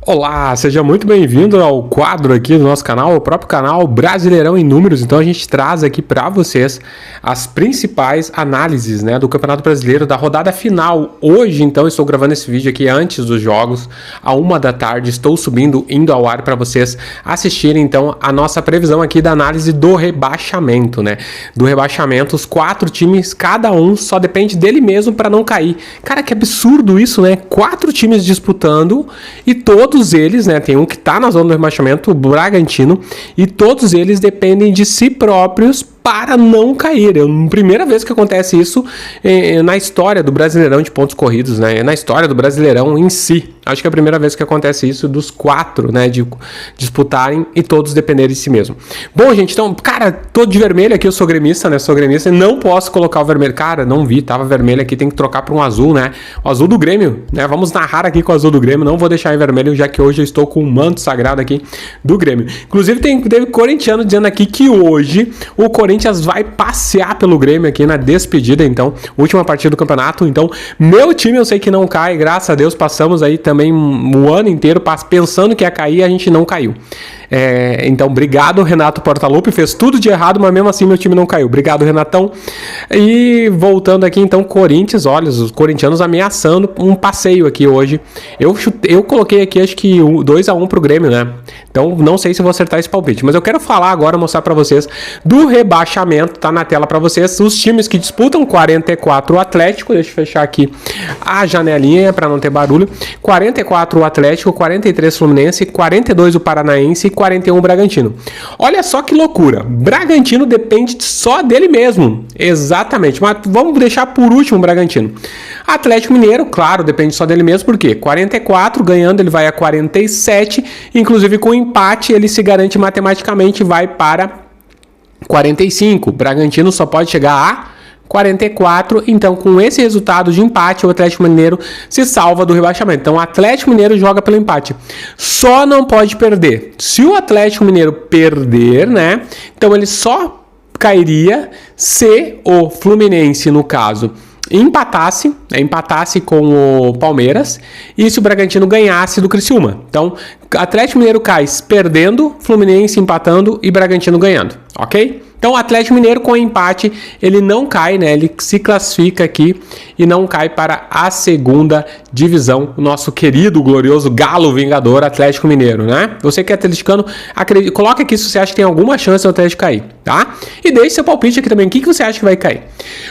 Olá, seja muito bem-vindo ao quadro aqui do nosso canal, o próprio canal Brasileirão em Números. Então a gente traz aqui para vocês as principais análises, né, do Campeonato Brasileiro, da rodada final. Hoje, então, estou gravando esse vídeo aqui antes dos jogos, à 1 da tarde, estou indo ao ar para vocês assistirem, então, a nossa previsão aqui da análise do rebaixamento, né, do rebaixamento. Os 4 times, cada um só depende dele mesmo para não cair. Cara, que absurdo isso, né? 4 times disputando e todos eles, né, tem um que tá na zona do rebaixamento, o Bragantino, e todos eles dependem de si próprios para não cair. É a primeira vez que acontece isso na história do Brasileirão de pontos corridos, né? Na história do Brasileirão em si. Acho que é a primeira vez que acontece isso dos 4, né, de disputarem e todos dependerem de si mesmo. Bom, gente, então, cara, tô de vermelho aqui, eu sou gremista, né? Sou gremista e não posso colocar o vermelho. Cara, não vi, tava vermelho aqui, tem que trocar para um azul, né? O azul do Grêmio, né? Vamos narrar aqui com o azul do Grêmio, não vou deixar em vermelho, já que hoje eu estou com o manto sagrado aqui do Grêmio. Inclusive, teve corintiano dizendo aqui que hoje o Corinthians vai passear pelo Grêmio aqui na despedida, então, última partida do campeonato. Então, meu time eu sei que não cai, graças a Deus, passamos aí também o ano inteiro pensando que ia cair, a gente não caiu. Então, obrigado, Renato Portaluppi, fez tudo de errado, mas mesmo assim meu time não caiu. Obrigado, Renatão. E voltando aqui, então, Corinthians, olha, os corintianos ameaçando um passeio aqui hoje. Eu coloquei aqui, acho que 2-1 pro Grêmio, né? Então, não sei se vou acertar esse palpite, mas eu quero falar agora, mostrar pra vocês do rebaixamento, tá na tela pra vocês, os times que disputam. 44 o Atlético, deixa eu fechar aqui a janelinha pra não ter barulho. 44 o Atlético, 43 Fluminense, 42 o Paranaense e 41 o Bragantino. Olha só que loucura, Bragantino depende só dele mesmo, exatamente, mas vamos deixar por último o Bragantino. Atlético Mineiro, claro, depende só dele mesmo, porque 44, ganhando ele vai a 47, inclusive com empate ele se garante matematicamente, vai para 45, Bragantino só pode chegar a 44, então com esse resultado de empate o Atlético Mineiro se salva do rebaixamento. Então o Atlético Mineiro joga pelo empate, só não pode perder. Se o Atlético Mineiro perder, né, então ele só cairia se o Fluminense, no caso, empatasse com o Palmeiras e se o Bragantino ganhasse do Criciúma. Então, Atlético Mineiro cai perdendo, Fluminense empatando e Bragantino ganhando, ok? Então, o Atlético Mineiro com empate, ele não cai, né? Ele se classifica aqui e não cai para a segunda divisão. O nosso querido, glorioso Galo Vingador Atlético Mineiro, né? Você que é atleticano, coloca aqui se você acha que tem alguma chance do Atlético cair, tá? E deixe seu palpite aqui também. O que você acha que vai cair?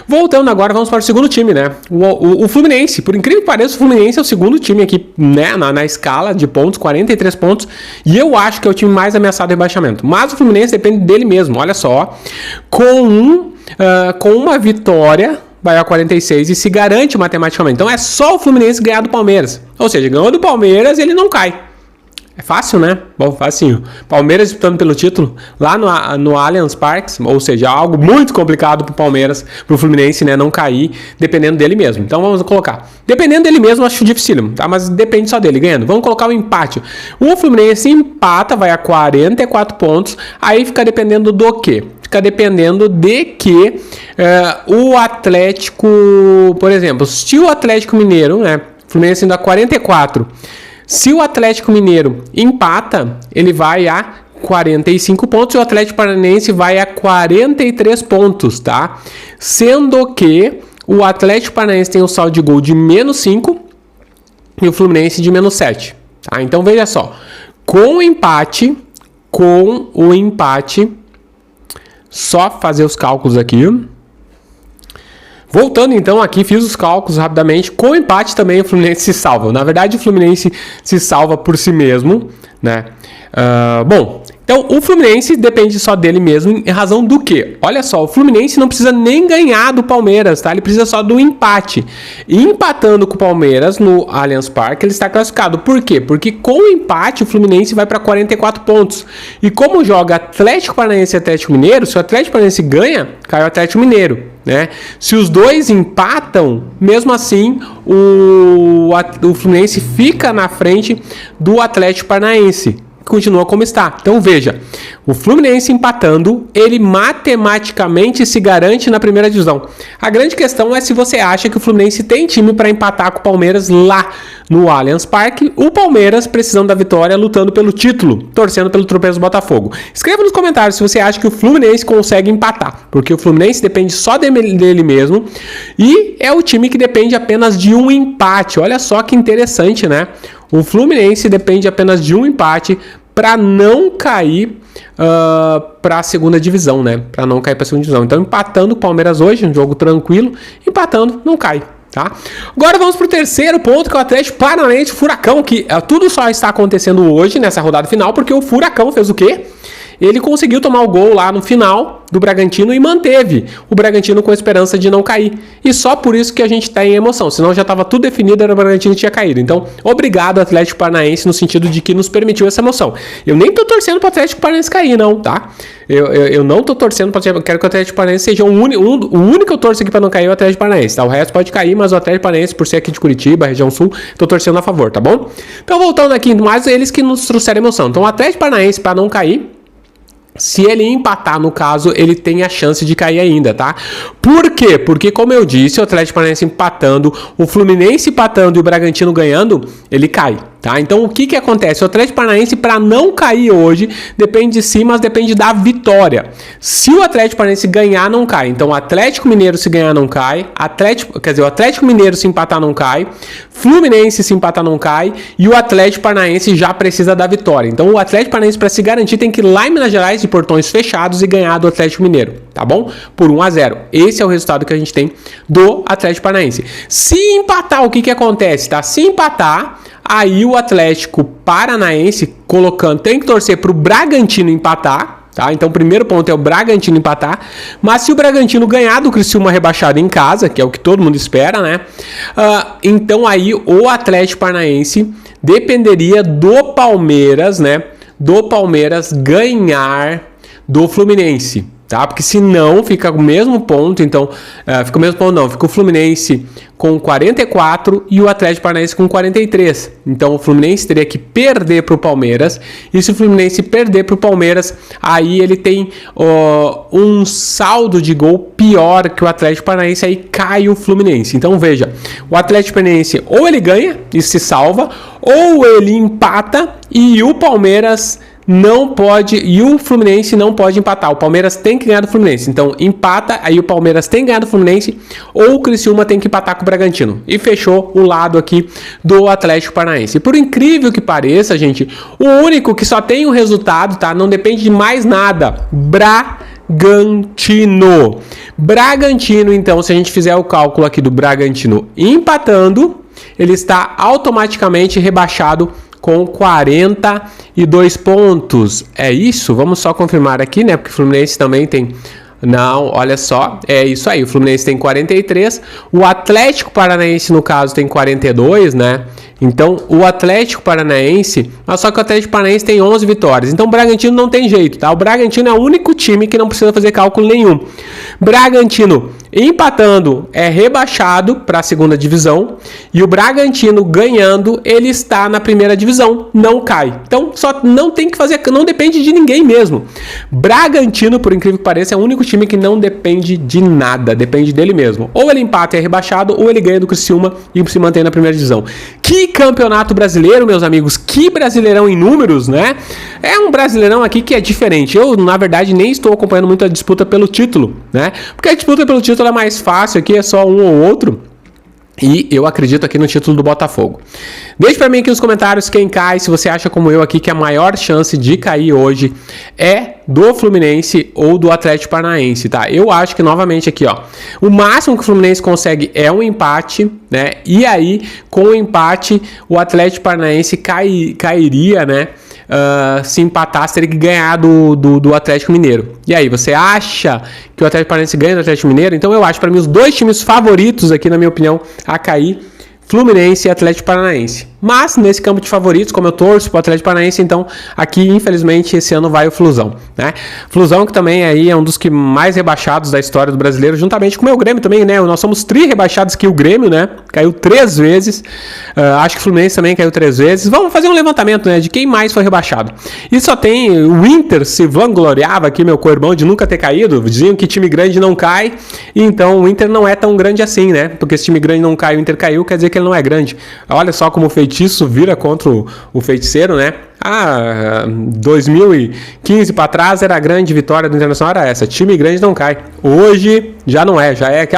Voltando agora, vamos para o segundo time, né? O Fluminense. Por incrível que pareça, o Fluminense é o segundo time aqui, né? Na escala de pontos, 43 pontos. E eu acho que é o time mais ameaçado de rebaixamento. Mas o Fluminense depende dele mesmo, olha só. Com uma vitória, vai a 46 e se garante matematicamente. Então é só o Fluminense ganhar do Palmeiras. Ou seja, ganhou do Palmeiras, ele não cai. É fácil, né? Bom, facinho. Palmeiras disputando pelo título lá no Allianz Parque, ou seja, algo muito complicado pro Palmeiras, pro Fluminense, né, não cair, dependendo dele mesmo. Então vamos colocar. Dependendo dele mesmo, acho dificílimo, tá? Mas depende só dele, ganhando. Vamos colocar o empate. O Fluminense empata, vai a 44 pontos, aí fica dependendo do quê? Fica dependendo de que o Atlético, por exemplo, se o Atlético Mineiro, né, Fluminense ainda 44, se o Atlético Mineiro empata, ele vai a 45 pontos e o Atlético Paranaense vai a 43 pontos, tá? Sendo que o Atlético Paranaense tem um saldo de gol de -5 e o Fluminense de -7, tá? Então veja só, com o empate, só fazer os cálculos aqui. Voltando então aqui, fiz os cálculos rapidamente. Com o empate também o Fluminense se salva. Na verdade, o Fluminense se salva por si mesmo, né? Bom, então o Fluminense depende só dele mesmo, em razão do quê? Olha só, o Fluminense não precisa nem ganhar do Palmeiras, tá? Ele precisa só do empate. E empatando com o Palmeiras no Allianz Parque, ele está classificado. Por quê? Porque com o empate o Fluminense vai para 44 pontos. E como joga Atlético Paranaense e Atlético Mineiro, se o Atlético Paranaense ganha, cai o Atlético Mineiro, né? Se os dois empatam, mesmo assim o Fluminense fica na frente do Atlético Paranaense. Continua como está. Então veja, o Fluminense empatando, ele matematicamente se garante na primeira divisão. A grande questão é se você acha que o Fluminense tem time para empatar com o Palmeiras lá no Allianz Parque, o Palmeiras precisando da vitória, lutando pelo título, torcendo pelo tropeço do Botafogo. Escreva nos comentários se você acha que o Fluminense consegue empatar, porque o Fluminense depende só dele mesmo e é o time que depende apenas de um empate. Olha só que interessante, né? O Fluminense depende apenas de um empate para não cair para a segunda divisão, né? Para não cair para a segunda divisão. Então, empatando o Palmeiras hoje, um jogo tranquilo, empatando, não cai. Tá? Agora vamos para o terceiro ponto, que é o Atlético Paranaense Furacão, que tudo só está acontecendo hoje, nessa rodada final, porque o Furacão fez o quê? Ele conseguiu tomar o gol lá no final do Bragantino e manteve o Bragantino com a esperança de não cair. E só por isso que a gente está em emoção, senão já estava tudo definido, era o Bragantino que tinha caído. Então, obrigado Atlético Paranaense, no sentido de que nos permitiu essa emoção. Eu nem tô torcendo para o Atlético Paranaense cair, não, tá? Eu não tô torcendo para o quero que o Atlético Paranaense seja o único que eu torço aqui para não cair é o Atlético Paranaense, tá? O resto pode cair, mas o Atlético Paranaense, por ser aqui de Curitiba, região sul, tô torcendo a favor, tá bom? Então, voltando aqui, mais eles que nos trouxeram emoção. Então, o Atlético Paranaense, para não cair, se ele empatar, no caso, ele tem a chance de cair ainda, tá? Por quê? Porque, como eu disse, o Atlético Paranaense empatando, o Fluminense empatando e o Bragantino ganhando, ele cai, tá? Então, o que acontece? O Atlético Paranaense, para não cair hoje, depende de si, mas depende da vitória. Se o Atlético Paranaense ganhar, não cai. Então, o Atlético Mineiro se ganhar, não cai. O Atlético Mineiro se empatar, não cai. Fluminense se empatar, não cai. E o Atlético Paranaense já precisa da vitória. Então, o Atlético Paranaense, para se garantir, tem que ir lá em Minas Gerais, de portões fechados, e ganhar do Atlético Mineiro, tá bom? Por 1-0. Esse é o resultado que a gente tem do Atlético Paranaense. Se empatar, o que acontece, tá? Se empatar, aí o Atlético Paranaense tem que torcer pro Bragantino empatar, tá? Então, o primeiro ponto é o Bragantino empatar, mas se o Bragantino ganhar do Criciúma rebaixado em casa, que é o que todo mundo espera, né? Então, aí o Atlético Paranaense dependeria do Palmeiras, né? Do Palmeiras ganhar do Fluminense, tá? Porque senão fica o mesmo ponto, então fica o mesmo ponto não, fica o Fluminense com 44 e o Atlético Paranaense com 43. Então o Fluminense teria que perder para o Palmeiras, e se o Fluminense perder para o Palmeiras, aí ele tem um saldo de gol pior que o Atlético Paranaense, aí cai o Fluminense. Então veja, o Atlético Paranaense ou ele ganha e se salva, ou ele empata e o Palmeiras não pode, e o Fluminense não pode empatar. O Palmeiras tem que ganhar do Fluminense. Então empata, aí o Palmeiras tem que ganhar do Fluminense, ou o Criciúma tem que empatar com o Bragantino. E fechou o lado aqui do Atlético Paranaense. Por incrível que pareça, gente, o único que só tem o resultado, tá? Não depende de mais nada. Bragantino, então, se a gente fizer o cálculo aqui do Bragantino empatando, ele está automaticamente rebaixado com 42 pontos. É isso? Vamos só confirmar aqui, né? Porque o Fluminense também tem... Não, olha só, é isso aí. O Fluminense tem 43, o Atlético Paranaense, no caso, tem 42, né? Então, o Atlético Paranaense... Mas só que o Atlético Paranaense tem 11 vitórias. Então, o Bragantino não tem jeito, tá? O Bragantino é o único time que não precisa fazer cálculo nenhum. Bragantino empatando é rebaixado para a segunda divisão, e o Bragantino ganhando, ele está na primeira divisão, não cai. Então, só não tem que fazer, não depende de ninguém mesmo. Bragantino, por incrível que pareça, é o único time que não depende de nada, depende dele mesmo. Ou ele empata e é rebaixado, ou ele ganha do Criciúma e se mantém na primeira divisão. Que campeonato brasileiro, meus amigos, que brasileirão em números, né? É um brasileirão aqui que é diferente. Eu, na verdade, nem estou acompanhando muito a disputa pelo título, né? Porque a disputa pelo título é mais fácil, aqui é só um ou outro. E eu acredito aqui no título do Botafogo. Deixe para mim aqui nos comentários quem cai, se você acha como eu aqui que a maior chance de cair hoje é do Fluminense ou do Atlético Paranaense, tá? Eu acho que novamente aqui, ó, o máximo que o Fluminense consegue é um empate, né? E aí, com o empate, o Atlético Paranaense cairia, né? Se empatasse, teria que ganhar do Atlético Mineiro. E aí, você acha que o Atlético Paranaense ganha do Atlético Mineiro? Então eu acho, para mim, os dois times favoritos aqui, na minha opinião, a cair, Fluminense e Atlético Paranaense. Mas nesse campo de favoritos, como eu torço pro Atlético Paranaense, então aqui, infelizmente, esse ano vai o Flusão, né? Flusão que também aí é um dos que mais rebaixados da história do brasileiro, juntamente com o meu Grêmio também, né? Nós somos rebaixados que o Grêmio, né? Caiu 3 vezes. Acho que o Fluminense também caiu 3 vezes. Vamos fazer um levantamento, né? De quem mais foi rebaixado. E só tem o Inter se vangloriava aqui, meu co-irmão, de nunca ter caído. Diziam que time grande não cai. E então o Inter não é tão grande assim, né? Porque se time grande não cai, o Inter caiu, quer dizer que ele não é grande. Olha só como o feitiço vira contra o feiticeiro, né? 2015 para trás era a grande vitória do Internacional, era essa, time grande não cai. Hoje já não é, já é que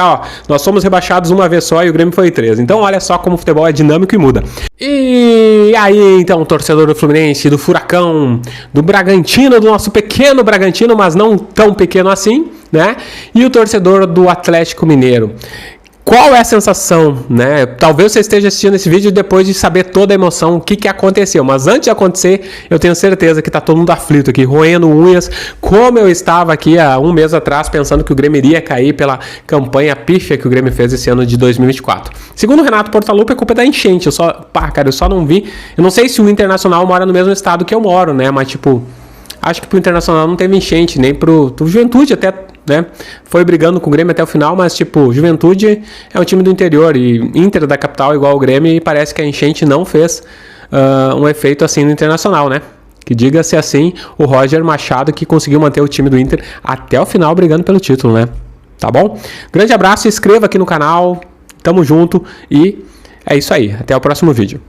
nós somos rebaixados uma vez só e o Grêmio foi 3. Então olha só como o futebol é dinâmico e muda. E aí então, torcedor do Fluminense, do Furacão, do Bragantino, do nosso pequeno Bragantino, mas não tão pequeno assim, né? E o torcedor do Atlético Mineiro. Qual é a sensação, né? Talvez você esteja assistindo esse vídeo depois de saber toda a emoção, o que aconteceu. Mas antes de acontecer, eu tenho certeza que tá todo mundo aflito aqui, roendo unhas, como eu estava aqui há um mês atrás, pensando que o Grêmio iria cair pela campanha pífia que o Grêmio fez esse ano de 2024. Segundo o Renato Portaluppi, a culpa é da enchente. Eu só não vi. Eu não sei se o Internacional mora no mesmo estado que eu moro, né? Mas, tipo, acho que pro Internacional não teve enchente, nem pro Juventude até, né? Foi brigando com o Grêmio até o final, mas, tipo, Juventude é um time do interior e Inter da capital igual o Grêmio, e parece que a enchente não fez um efeito assim no Internacional, né? Que diga-se assim, o Roger Machado que conseguiu manter o time do Inter até o final brigando pelo título, né? Tá bom? Grande abraço, se inscreva aqui no canal, tamo junto e é isso aí. Até o próximo vídeo.